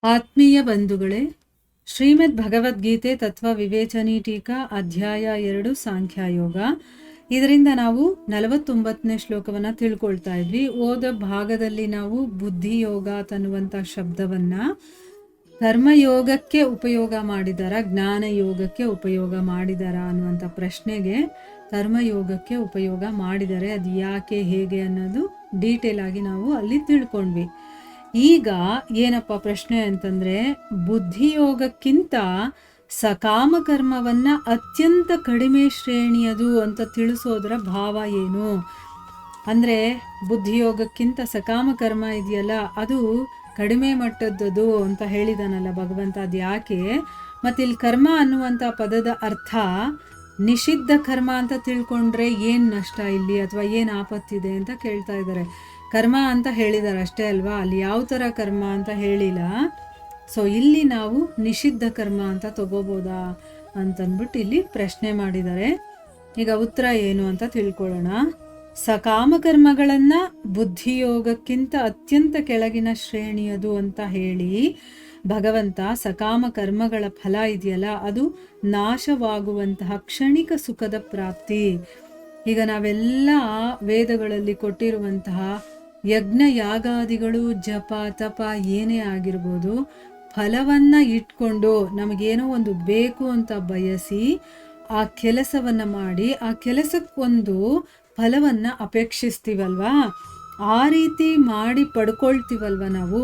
ಆತ್ಮೀಯ ಬಂಧುಗಳೇ, ಶ್ರೀಮದ್ ಭಗವದ್ಗೀತೆ ತತ್ವ ವಿವೇಚನಿ ಟೀಕಾ ಅಧ್ಯಾಯ 2 ಸಾಂಖ್ಯಯೋಗ. ಇದರಿಂದ ನಾವು 49ನೇ ಶ್ಲೋಕವನ್ನು ತಿಳ್ಕೊಳ್ತಾ ಇದ್ವಿ. ಓದ ಭಾಗದಲ್ಲಿ ನಾವು ಬುದ್ಧಿಯೋಗ ಅನ್ನುವಂಥ ಶಬ್ದವನ್ನ ಕರ್ಮಯೋಗಕ್ಕೆ ಉಪಯೋಗ ಮಾಡಿದಾರ, ಜ್ಞಾನ ಯೋಗಕ್ಕೆ ಉಪಯೋಗ ಮಾಡಿದಾರ ಅನ್ನುವಂಥ ಪ್ರಶ್ನೆಗೆ ಕರ್ಮಯೋಗಕ್ಕೆ ಉಪಯೋಗ ಮಾಡಿದ್ದಾರೆ. ಅದು ಯಾಕೆ ಹೇಗೆ ಅನ್ನೋದು ಡೀಟೇಲ್ ಆಗಿ ನಾವು ಅಲ್ಲಿ ತಿಳ್ಕೊಂಡ್ವಿ. ಈಗ ಏನಪ್ಪ ಪ್ರಶ್ನೆ ಅಂತಂದ್ರೆ, ಬುದ್ಧಿಯೋಗಕ್ಕಿಂತ ಸಕಾಮ ಕರ್ಮವನ್ನ ಅತ್ಯಂತ ಕಡಿಮೆ ಶ್ರೇಣಿಯದು ಅಂತ ತಿಳಿಸೋದ್ರ ಭಾವ ಏನು ಅಂದ್ರೆ, ಬುದ್ಧಿಯೋಗಕ್ಕಿಂತ ಸಕಾಮ ಕರ್ಮ ಇದೆಯಲ್ಲ ಅದು ಕಡಿಮೆ ಮಟ್ಟದ್ದು ಅಂತ ಹೇಳಿದಾನಲ್ಲ ಭಗವಂತ. ಅದು ಯಾಕೆ? ಮತ್ತೆ ಇಲ್ಲಿ ಕರ್ಮ ಅನ್ನುವಂಥ ಪದದ ಅರ್ಥ ನಿಷಿದ್ಧ ಕರ್ಮ ಅಂತ ತಿಳ್ಕೊಂಡ್ರೆ ಏನ್ ನಷ್ಟ ಇಲ್ಲಿ, ಅಥವಾ ಏನ್ ಆಪತ್ತಿದೆ ಅಂತ ಕೇಳ್ತಾ ಇದ್ದಾರೆ. ಕರ್ಮ ಅಂತ ಹೇಳಿದ್ದಾರೆ ಅಷ್ಟೇ ಅಲ್ವಾ, ಅಲ್ಲಿ ಯಾವ ಥರ ಕರ್ಮ ಅಂತ ಹೇಳಿಲ್ಲ. ಸೊ ಇಲ್ಲಿ ನಾವು ನಿಷಿದ್ಧ ಕರ್ಮ ಅಂತ ತಗೋಬೋದಾ ಅಂತಂದ್ಬಿಟ್ಟು ಇಲ್ಲಿ ಪ್ರಶ್ನೆ ಮಾಡಿದ್ದಾರೆ. ಈಗ ಉತ್ತರ ಏನು ಅಂತ ತಿಳ್ಕೊಳ್ಳೋಣ. ಸಕಾಮ ಕರ್ಮಗಳನ್ನ ಬುದ್ಧಿಯೋಗಕ್ಕಿಂತ ಅತ್ಯಂತ ಕೆಳಗಿನ ಶ್ರೇಣಿಯದು ಅಂತ ಹೇಳಿ ಭಗವಂತ ಸಕಾಮ ಕರ್ಮಗಳ ಫಲ ಇದೆಯಲ್ಲ ಅದು ನಾಶವಾಗುವಂತಹ ಕ್ಷಣಿಕ ಸುಖದ ಪ್ರಾಪ್ತಿ. ಈಗ ನಾವೆಲ್ಲ ವೇದಗಳಲ್ಲಿ ಕೊಟ್ಟಿರುವಂತಹ ಯಜ್ಞ ಯಾಗಾದಿಗಳು, ಜಪ ತಪ ಏನೇ ಆಗಿರ್ಬೋದು, ಫಲವನ್ನ ಇಟ್ಕೊಂಡು ನಮಗೇನೋ ಒಂದು ಬೇಕು ಅಂತ ಬಯಸಿ ಆ ಕೆಲಸವನ್ನ ಮಾಡಿ ಆ ಕೆಲಸಕ್ಕೊಂದು ಫಲವನ್ನ ಅಪೇಕ್ಷಿಸ್ತೀವಲ್ವಾ, ಆ ರೀತಿ ಮಾಡಿ ಪಡ್ಕೊಳ್ತೀವಲ್ವ ನಾವು,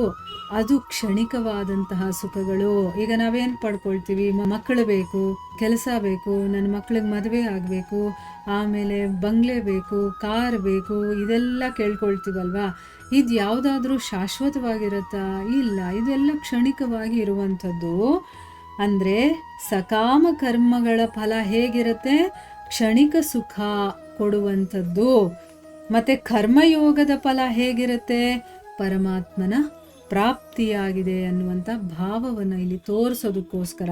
ಅದು ಕ್ಷಣಿಕವಾದಂತಹ ಸುಖಗಳು. ಈಗ ನಾವೇನು ಪಡ್ಕೊಳ್ತೀವಿ? ಮಕ್ಕಳು ಬೇಕು, ಕೆಲಸ ಬೇಕು, ನನ್ನ ಮಕ್ಕಳಿಗೆ ಮದುವೆ ಆಗಬೇಕು, ಆಮೇಲೆ ಬಂಗ್ಲೆ ಬೇಕು, ಕಾರ್ ಬೇಕು, ಇದೆಲ್ಲ ಕೇಳ್ಕೊಳ್ತೀವಲ್ವಾ. ಇದು ಯಾವುದಾದ್ರೂ ಶಾಶ್ವತವಾಗಿರುತ್ತಾ? ಇಲ್ಲ, ಇದೆಲ್ಲ ಕ್ಷಣಿಕವಾಗಿ ಇರುವಂಥದ್ದು. ಅಂದರೆ ಸಕಾಮ ಕರ್ಮಗಳ ಫಲ ಹೇಗಿರುತ್ತೆ? ಕ್ಷಣಿಕ ಸುಖ ಕೊಡುವಂಥದ್ದು. ಮತ್ತೆ ಕರ್ಮಯೋಗದ ಫಲ ಹೇಗಿರುತ್ತೆ? ಪರಮಾತ್ಮನ ಪ್ರಾಪ್ತಿಯಾಗಿದೆ ಅನ್ನುವಂಥ ಭಾವವನ್ನು ಇಲ್ಲಿ ತೋರಿಸೋದಕ್ಕೋಸ್ಕರ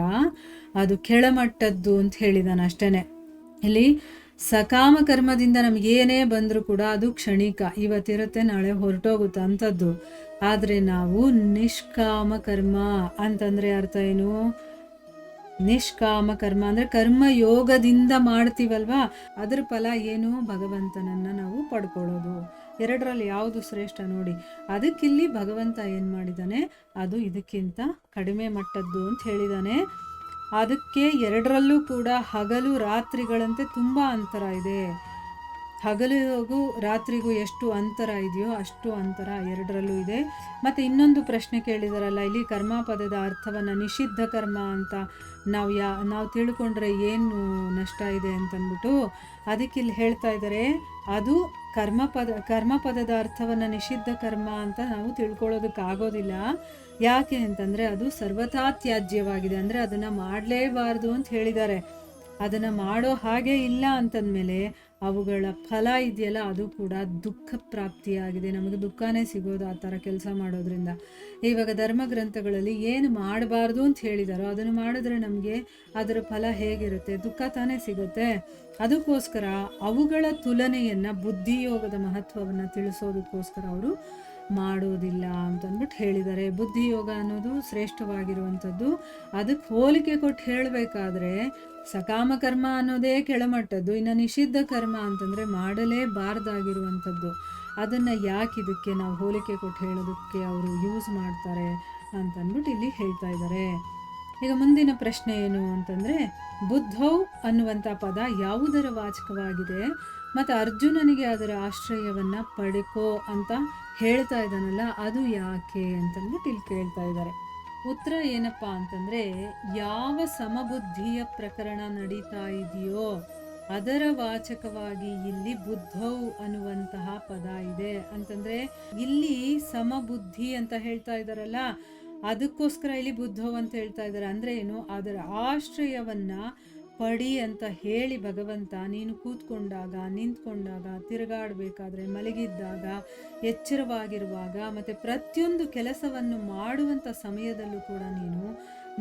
ಅದು ಕೆಳಮಟ್ಟದ್ದು ಅಂತ ಹೇಳಿದಾನೆ ಅಷ್ಟೇನೆ. ಇಲ್ಲಿ ಸಕಾಮ ಕರ್ಮದಿಂದ ನಮಗೇನೇ ಬಂದರೂ ಕೂಡ ಅದು ಕ್ಷಣಿಕ, ಇವತ್ತಿರುತ್ತೆ ನಾಳೆ ಹೊರಟೋಗುತ್ತೆ ಅಂಥದ್ದು. ಆದರೆ ನಾವು ನಿಷ್ಕಾಮ ಕರ್ಮ ಅಂತಂದರೆ ಅರ್ಥ ಏನು? ನಿಷ್ಕಾಮ ಕರ್ಮ ಅಂದರೆ ಕರ್ಮಯೋಗದಿಂದ ಮಾಡ್ತೀವಲ್ವಾ, ಅದ್ರ ಫಲ ಏನು? ಭಗವಂತನನ್ನ ನಾವು ಪಡ್ಕೊಳ್ಳೋದು. ಎರಡರಲ್ಲಿ ಯಾವುದು ಶ್ರೇಷ್ಠ ನೋಡಿ. ಅದಕ್ಕಿಲ್ಲಿ ಭಗವಂತ ಏನು ಮಾಡಿದ್ದಾನೆ? ಅದು ಇದಕ್ಕಿಂತ ಕಡಿಮೆ ಮಟ್ಟದ್ದು ಅಂತ ಹೇಳಿದ್ದಾನೆ. ಅದಕ್ಕೆ ಎರಡರಲ್ಲೂ ಕೂಡ ಹಗಲು ರಾತ್ರಿಗಳಂತೆ ತುಂಬ ಅಂತರ ಇದೆ. ಹಗಲಿಗೂ ರಾತ್ರಿಗೂ ಎಷ್ಟು ಅಂತರ ಇದೆಯೋ ಅಷ್ಟು ಅಂತರ ಎರಡರಲ್ಲೂ ಇದೆ. ಮತ್ತು ಇನ್ನೊಂದು ಪ್ರಶ್ನೆ ಕೇಳಿದಾರಲ್ಲ ಇಲ್ಲಿ, ಕರ್ಮ ಪದದ ಅರ್ಥವನ್ನು ನಿಷಿದ್ಧ ಕರ್ಮ ಅಂತ ನಾವು ತಿಳ್ಕೊಂಡ್ರೆ ಏನು ನಷ್ಟ ಇದೆ ಅಂತಂದ್ಬಿಟ್ಟು ಅದಕ್ಕಿಲ್ಲಿ ಹೇಳ್ತಾ ಇದ್ದಾರೆ. ಅದು ಕರ್ಮ ಪದದ ಅರ್ಥವನ್ನು ನಿಷಿದ್ಧ ಕರ್ಮ ಅಂತ ನಾವು ತಿಳ್ಕೊಳ್ಳೋದಕ್ಕಾಗೋದಿಲ್ಲ. ಯಾಕೆ ಅಂತಂದರೆ ಅದು ಸರ್ವಥಾ ತ್ಯಾಜ್ಯವಾಗಿದೆ, ಅಂದರೆ ಅದನ್ನು ಮಾಡಲೇಬಾರ್ದು ಅಂತ ಹೇಳಿದ್ದಾರೆ. ಅದನ್ನು ಮಾಡೋ ಹಾಗೆ ಇಲ್ಲ ಅಂತಂದಮೇಲೆ ಅವುಗಳ ಫಲ ಇದೆಯಲ್ಲ ಅದು ಕೂಡ ದುಃಖ ಪ್ರಾಪ್ತಿಯಾಗಿದೆ. ನಮಗೆ ದುಃಖನೇ ಸಿಗೋದು ಆ ಥರ ಕೆಲಸ ಮಾಡೋದ್ರಿಂದ. ಇವಾಗ ಧರ್ಮ ಗ್ರಂಥಗಳಲ್ಲಿ ಏನು ಮಾಡಬಾರ್ದು ಅಂತ ಹೇಳಿದಾರೋ ಅದನ್ನು ಮಾಡಿದ್ರೆ ನಮಗೆ ಅದರ ಫಲ ಹೇಗಿರುತ್ತೆ? ದುಃಖ ತಾನೇ ಸಿಗುತ್ತೆ. ಅದಕ್ಕೋಸ್ಕರ ಅವುಗಳ ತುಲನೆಯನ್ನು, ಬುದ್ಧಿಯೋಗದ ಮಹತ್ವವನ್ನು ತಿಳಿಸೋದಕ್ಕೋಸ್ಕರ ಅವರು ಮಾಡೋದಿಲ್ಲ ಅಂತಂದ್ಬಿಟ್ಟು ಹೇಳಿದ್ದಾರೆ. ಬುದ್ಧಿಯೋಗ ಅನ್ನೋದು ಶ್ರೇಷ್ಠವಾಗಿರುವಂಥದ್ದು. ಅದಕ್ಕೆ ಹೋಲಿಕೆ ಕೊಟ್ಟು ಹೇಳಬೇಕಾದ್ರೆ ಸಕಾಮ ಕರ್ಮ ಅನ್ನೋದೇ ಕೆಳಮಟ್ಟದ್ದು, ಇನ್ನು ನಿಷಿದ್ಧ ಕರ್ಮ ಅಂತಂದರೆ ಮಾಡಲೇಬಾರ್ದಾಗಿರುವಂಥದ್ದು. ಅದನ್ನು ಯಾಕೆ ಇದಕ್ಕೆ ನಾವು ಹೋಲಿಕೆ ಕೊಟ್ಟು ಹೇಳೋದಕ್ಕೆ ಅವರು ಯೂಸ್ ಮಾಡ್ತಾರೆ ಅಂತಂದ್ಬಿಟ್ಟು ಇಲ್ಲಿ ಹೇಳ್ತಾ ಇದ್ದಾರೆ. ಈಗ ಮುಂದಿನ ಪ್ರಶ್ನೆ ಏನು ಅಂತಂದರೆ, ಬುದ್ಧೌ ಅನ್ನುವಂಥ ಪದ ಯಾವುದರ ವಾಚಕವಾಗಿದೆ? ಮತ್ತು ಅರ್ಜುನನಿಗೆ ಅದರ ಆಶ್ರಯವನ್ನು ಪಡ್ಕೋ ಅಂತ ಹೇಳ್ತಾ ಇದ್ದಾನಲ್ಲ, ಅದು ಯಾಕೆ ಅಂತಂದ್ಬಿಟ್ಟು ಇಲ್ಲಿ ಕೇಳ್ತಾ ಇದ್ದಾರೆ. ಉತ್ತರ ಏನಪ್ಪ ಅಂತಂದರೆ, ಯಾವ ಸಮಬುದ್ಧಿಯ ಪ್ರಕರಣ ನಡೀತಾ ಇದೆಯೋ ಅದರ ವಾಚಕವಾಗಿ ಇಲ್ಲಿ ಬುದ್ಧೌ ಅನ್ನುವಂತಹ ಪದ ಇದೆ. ಅಂತಂದರೆ ಇಲ್ಲಿ ಸಮಬುದ್ಧಿ ಅಂತ ಹೇಳ್ತಾ ಇದ್ದಾರಲ್ಲ, ಅದಕ್ಕೋಸ್ಕರ ಇಲ್ಲಿ ಬುದ್ಧೌ ಅಂತ ಹೇಳ್ತಾ ಇದ್ದಾರೆ. ಅಂದರೆ ಏನು? ಅದರ ಆಶ್ರಯವನ್ನು ಪಡಿ ಅಂತ ಹೇಳಿ ಭಗವಂತ ನೀನು ಕೂತ್ಕೊಂಡಾಗ, ನಿಂತ್ಕೊಂಡಾಗ, ತಿರುಗಾಡಬೇಕಾದ್ರೆ, ಮಲಗಿದ್ದಾಗ, ಎಚ್ಚರವಾಗಿರುವಾಗ, ಮತ್ತು ಪ್ರತಿಯೊಂದು ಕೆಲಸವನ್ನು ಮಾಡುವಂಥ ಸಮಯದಲ್ಲೂ ಕೂಡ ನೀನು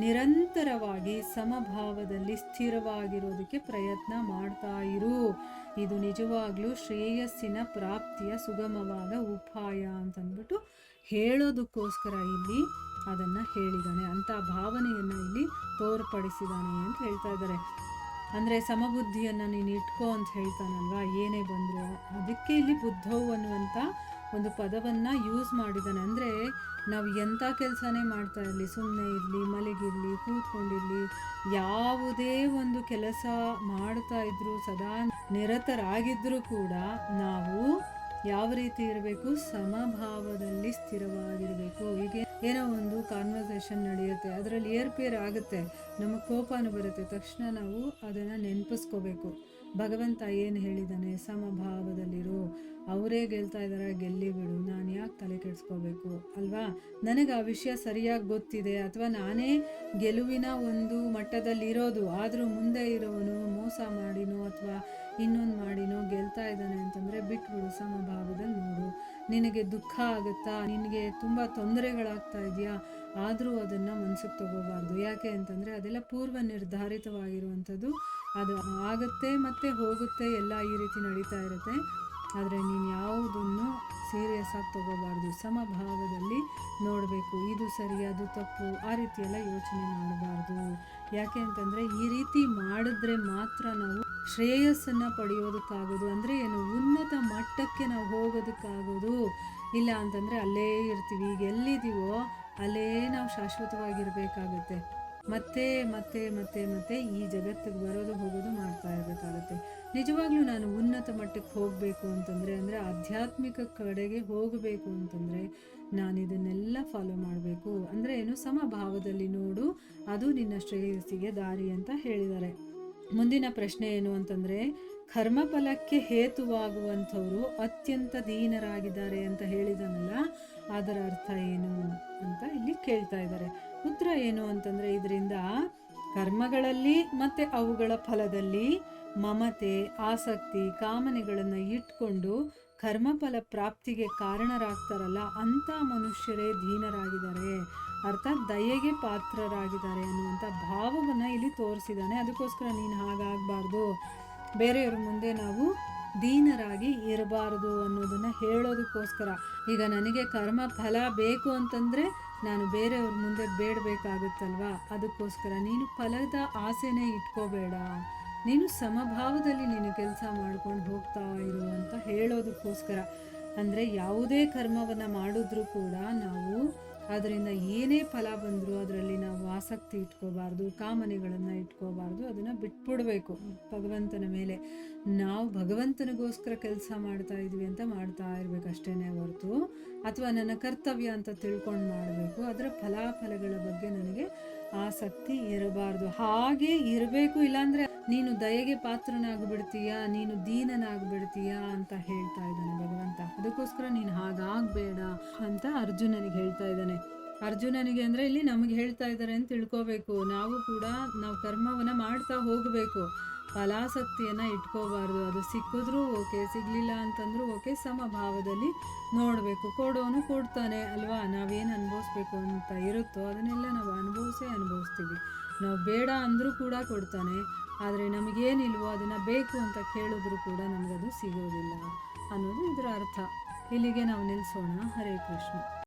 ನಿರಂತರವಾಗಿ ಸಮಭಾವದಲ್ಲಿ ಸ್ಥಿರವಾಗಿರೋದಕ್ಕೆ ಪ್ರಯತ್ನ ಮಾಡ್ತಾ ಇರು. ಇದು ನಿಜವಾಗ್ಲೂ ಶ್ರೇಯಸ್ಸಿನ ಪ್ರಾಪ್ತಿಯ ಸುಗಮವಾದ ಉಪಾಯ ಅಂತಂದ್ಬಿಟ್ಟು ಹೇಳೋದಕ್ಕೋಸ್ಕರ ಇಲ್ಲಿ ಅದನ್ನು ಹೇಳಿದ್ದಾನೆ, ಅಂಥ ಭಾವನೆಯನ್ನು ಇಲ್ಲಿ ತೋರ್ಪಡಿಸಿದ್ದಾನೆ ಅಂತ ಹೇಳ್ತಾ ಇದ್ದಾರೆ. ಅಂದರೆ ಸಮಬುದ್ಧಿಯನ್ನು ನೀನು ಇಟ್ಕೋ ಅಂತ ಹೇಳ್ತಾನಲ್ವಾ, ಏನೇ ಬಂದರೂ. ಅದಕ್ಕೆ ಇಲ್ಲಿ ಬುದ್ಧವು ಅನ್ನುವಂಥ ಒಂದು ಪದವನ್ನು ಯೂಸ್ ಮಾಡಿದ್ದಾನೆ. ಅಂದರೆ ನಾವು ಎಂಥ ಕೆಲಸನೇ ಮಾಡ್ತಾ ಇರಲಿ, ಸುಮ್ಮನೆ ಇರಲಿ, ಮಲಗಿರಲಿ, ಕೂತ್ಕೊಂಡಿರಲಿ, ಯಾವುದೇ ಒಂದು ಕೆಲಸ ಮಾಡ್ತಾ ಇದ್ರೂ, ಸದಾ ನಿರತರಾಗಿದ್ದರೂ ಕೂಡ ನಾವು ಯಾವ ರೀತಿ ಇರಬೇಕು, ಸಮಭಾವದಲ್ಲಿ ಸ್ಥಿರವಾಗಿರಬೇಕು. ಹೀಗೆ ಏನೋ ಒಂದು ಕಾನ್ವರ್ಸೇಷನ್ ನಡೆಯುತ್ತೆ, ಅದರಲ್ಲಿ ಏರ್ಪೇರ್ ಆಗುತ್ತೆ, ನಮಗೆ ಕೋಪನೂ ಬರುತ್ತೆ, ತಕ್ಷಣ ನಾವು ಅದನ್ನು ನೆನಪಿಸ್ಕೋಬೇಕು. ಭಗವಂತ ಏನು ಹೇಳಿದ್ದಾನೆ, ಸಮಭಾವದಲ್ಲಿರು, ಅವರೇ ಗೆಲ್ತಾ ಇದ್ದಾರೆ, ಗೆಲ್ಲಿ ಬಿಡು, ನಾನು ಯಾಕೆ ತಲೆ ಕೆಡಿಸ್ಕೋಬೇಕು ಅಲ್ವಾ. ನನಗೆ ಆ ವಿಷಯ ಸರಿಯಾಗಿ ಗೊತ್ತಿದೆ, ಅಥವಾ ನಾನೇ ಗೆಲುವಿನ ಒಂದು ಮಟ್ಟದಲ್ಲಿರೋದು, ಆದರೂ ಮುಂದೆ ಇರೋನು ಮೋಸ ಮಾಡಿನೋ ಅಥವಾ ಇನ್ನೊಂದು ಮಾಡಿನೋ ಗೆಲ್ತಾ ಇದ್ದಾನೆ ಅಂತಂದರೆ ಬಿಟ್ಬಿಡು, ಸಮಭಾವದಲ್ಲಿ ನೋಡು. ನಿನಗೆ ದುಃಖ ಆಗುತ್ತಾ, ನಿನಗೆ ತುಂಬ ತೊಂದರೆಗಳಾಗ್ತಾ ಇದೆಯಾ, ಆದರೂ ಅದನ್ನು ಮನಸ್ಸಿಗೆ ತಗೋಬಾರ್ದು. ಯಾಕೆ ಅಂತಂದರೆ ಅದೆಲ್ಲ ಪೂರ್ವ ನಿರ್ಧಾರಿತವಾಗಿರುವಂಥದ್ದು, ಅದು ಆಗುತ್ತೆ ಮತ್ತು ಹೋಗುತ್ತೆ, ಎಲ್ಲ ಈ ರೀತಿ ನಡೀತಾ ಇರುತ್ತೆ. ಆದರೆ ನೀನು ಯಾವುದನ್ನು ಸೀರಿಯಸ್ ಆಗಿ ತಗೋಬಾರ್ದು, ಸಮಭಾವದಲ್ಲಿ ನೋಡಬೇಕು. ಇದು ಸರಿ, ಅದು ತಪ್ಪು, ಆ ರೀತಿಯೆಲ್ಲ ಯೋಚನೆ ಮಾಡಬಾರ್ದು. ಯಾಕೆ ಅಂತಂದರೆ ಈ ರೀತಿ ಮಾಡಿದ್ರೆ ಮಾತ್ರ ನಾವು ಶ್ರೇಯಸ್ಸನ್ನು ಪಡೆಯೋದಕ್ಕಾಗೋದು. ಅಂದರೆ ಏನು, ಉನ್ನತ ಮಟ್ಟಕ್ಕೆ ನಾವು ಹೋಗೋದಕ್ಕಾಗೋದು. ಇಲ್ಲ ಅಂತಂದರೆ ಅಲ್ಲೇ ಇರ್ತೀವಿ. ಈಗ ಎಲ್ಲಿದ್ದೀವೋ ಅಲ್ಲೇ ನಾವು ಶಾಶ್ವತವಾಗಿರಬೇಕಾಗುತ್ತೆ. ಮತ್ತೆ ಮತ್ತೆ ಮತ್ತೆ ಮತ್ತೆ ಈ ಜಗತ್ತಿಗೆ ಬರೋದು ಹೋಗೋದು ಮಾಡ್ತಾ ಇರಬೇಕಾಗತ್ತೆ. ನಿಜವಾಗ್ಲೂ ನಾನು ಉನ್ನತ ಮಟ್ಟಕ್ಕೆ ಹೋಗಬೇಕು ಅಂತಂದರೆ, ಅಂದರೆ ಆಧ್ಯಾತ್ಮಿಕ ಕಡೆಗೆ ಹೋಗಬೇಕು ಅಂತಂದರೆ ನಾನು ಇದನ್ನೆಲ್ಲ ಫಾಲೋ ಮಾಡಬೇಕು. ಅಂದರೆ ಏನು, ಸಮಭಾವದಲ್ಲಿ ನೋಡು, ಅದು ನಿನ್ನ ಶ್ರೇಯಸ್ಸಿಗೆ ದಾರಿ ಅಂತ ಹೇಳಿದ್ದಾರೆ. ಮುಂದಿನ ಪ್ರಶ್ನೆ ಏನು ಅಂತಂದರೆ, ಕರ್ಮಫಲಕ್ಕೆ ಹೇತುವಾಗುವಂಥವರು ಅತ್ಯಂತ ದೀನರಾಗಿದ್ದಾರೆ ಅಂತ ಹೇಳಿದನಲ್ಲ, ಅದರ ಅರ್ಥ ಏನು ಅಂತ ಇಲ್ಲಿ ಕೇಳ್ತಾ ಇದ್ದಾರೆ. ಉತ್ತರ ಏನು ಅಂತಂದರೆ, ಇದರಿಂದ ಕರ್ಮಗಳಲ್ಲಿ ಮತ್ತು ಅವುಗಳ ಫಲದಲ್ಲಿ ಮಮತೆ, ಆಸಕ್ತಿ, ಕಾಮನೆಗಳನ್ನು ಇಟ್ಕೊಂಡು ಕರ್ಮಫಲ ಪ್ರಾಪ್ತಿಗೆ ಕಾರಣರಾಗ್ತಾರಲ್ಲ, ಅಂಥ ಮನುಷ್ಯರೇ ದೀನರಾಗಿದ್ದಾರೆ, ಅರ್ಥಾತ್ ದಯೆಗೆ ಪಾತ್ರರಾಗಿದ್ದಾರೆ ಅನ್ನುವಂಥ ಭಾವವನ್ನು ಇಲ್ಲಿ ತೋರಿಸಿದ್ದಾನೆ. ಅದಕ್ಕೋಸ್ಕರ ನೀನು ಹಾಗಾಗಬಾರ್ದು, ಬೇರೆಯವ್ರ ಮುಂದೆ ನಾವು ದೀನರಾಗಿ ಇರಬಾರ್ದು ಅನ್ನೋದನ್ನು ಹೇಳೋದಕ್ಕೋಸ್ಕರ. ಈಗ ನನಗೆ ಕರ್ಮ ಫಲ ಬೇಕು ಅಂತಂದರೆ ನಾನು ಬೇರೆಯವ್ರ ಮುಂದೆ ಬೇಡಬೇಕಾಗುತ್ತಲ್ವಾ, ಅದಕ್ಕೋಸ್ಕರ ನೀನು ಫಲದ ಆಸೆನೇ ಇಟ್ಕೋಬೇಡ, ನೀನು ಸಮಭಾವದಲ್ಲಿ ನೀನು ಕೆಲಸ ಮಾಡ್ಕೊಂಡು ಹೋಗ್ತಾ ಇರು ಅಂತ ಹೇಳೋದಕ್ಕೋಸ್ಕರ. ಅಂದರೆ ಯಾವುದೇ ಕರ್ಮವನ್ನು ಮಾಡಿದ್ರೂ ಕೂಡ ನಾವು ಅದರಿಂದ ಏನೇ ಫಲ ಬಂದರೂ ಅದರಲ್ಲಿ ನಾವು ಆಸಕ್ತಿ ಇಟ್ಕೋಬಾರ್ದು, ಕಾಮನೆಗಳನ್ನು ಇಟ್ಕೋಬಾರ್ದು, ಅದನ್ನು ಬಿಟ್ಬಿಡ್ಬೇಕು ಭಗವಂತನ ಮೇಲೆ. ನಾವು ಭಗವಂತನಿಗೋಸ್ಕರ ಕೆಲಸ ಮಾಡ್ತಾ ಇದ್ವಿ ಅಂತ ಮಾಡ್ತಾ ಇರಬೇಕು ಅಷ್ಟೇ ಹೊರತು, ಅಥವಾ ನನ್ನ ಕರ್ತವ್ಯ ಅಂತ ತಿಳ್ಕೊಂಡು ಮಾಡಬೇಕು, ಅದರ ಫಲಾಫಲಗಳ ಬಗ್ಗೆ ನನಗೆ ಆಸಕ್ತಿ ಇರಬಾರ್ದು. ಹಾಗೆ ಇರಬೇಕು, ಇಲ್ಲಾಂದರೆ ನೀನು ದಯೆಗೆ ಪಾತ್ರನಾಗ್ಬಿಡ್ತೀಯಾ, ನೀನು ದೀನನಾಗ್ಬಿಡ್ತೀಯಾ ಅಂತ ಹೇಳ್ತಾ ಇದ್ದಾನೆ ಭಗವಂತ. ಅದಕ್ಕೋಸ್ಕರ ನೀನು ಹಾಗಾಗಬೇಡ ಅಂತ ಅರ್ಜುನನಿಗೆ ಹೇಳ್ತಾ ಇದ್ದಾನೆ. ಅರ್ಜುನನಿಗೆ ಅಂದರೆ ಇಲ್ಲಿ ನಮಗೆ ಹೇಳ್ತಾ ಇದ್ದಾರೆ ಅಂತ ತಿಳ್ಕೋಬೇಕು. ನಾವು ಕೂಡ ನಾವು ಕರ್ಮವನ್ನು ಮಾಡ್ತಾ ಹೋಗಬೇಕು, ಫಲಾಸಕ್ತಿಯನ್ನು ಇಟ್ಕೋಬಾರ್ದು. ಅದು ಸಿಕ್ಕಿದ್ರೂ ಓಕೆ, ಸಿಗಲಿಲ್ಲ ಅಂತಂದ್ರೂ ಓಕೆ, ಸಮಭಾವದಲ್ಲಿ ನೋಡಬೇಕು. ಕೊಡೋನು ಕೊಡ್ತಾನೆ ಅಲ್ವಾ, ನಾವೇನು ಅನುಭವಿಸ್ಬೇಕು ಅಂತ ಇರುತ್ತೋ ಅದನ್ನೆಲ್ಲ ನಾವು ಅನುಭವಿಸ್ತೀವಿ. ನಾವು ಬೇಡ ಅಂದರೂ ಕೂಡ ಕೊಡ್ತಾನೆ, ಆದರೆ ನಮಗೇನಿಲ್ವೋ ಅದನ್ನು ಬೇಕು ಅಂತ ಕೇಳಿದ್ರೂ ಕೂಡ ನಮಗದು ಸಿಗೋದಿಲ್ಲ ಅನ್ನೋದು ಇದರ ಅರ್ಥ. ಇಲ್ಲಿಗೆ ನಾವು ನಿಲ್ಲಿಸೋಣ. ಹರೇ ಕೃಷ್ಣ.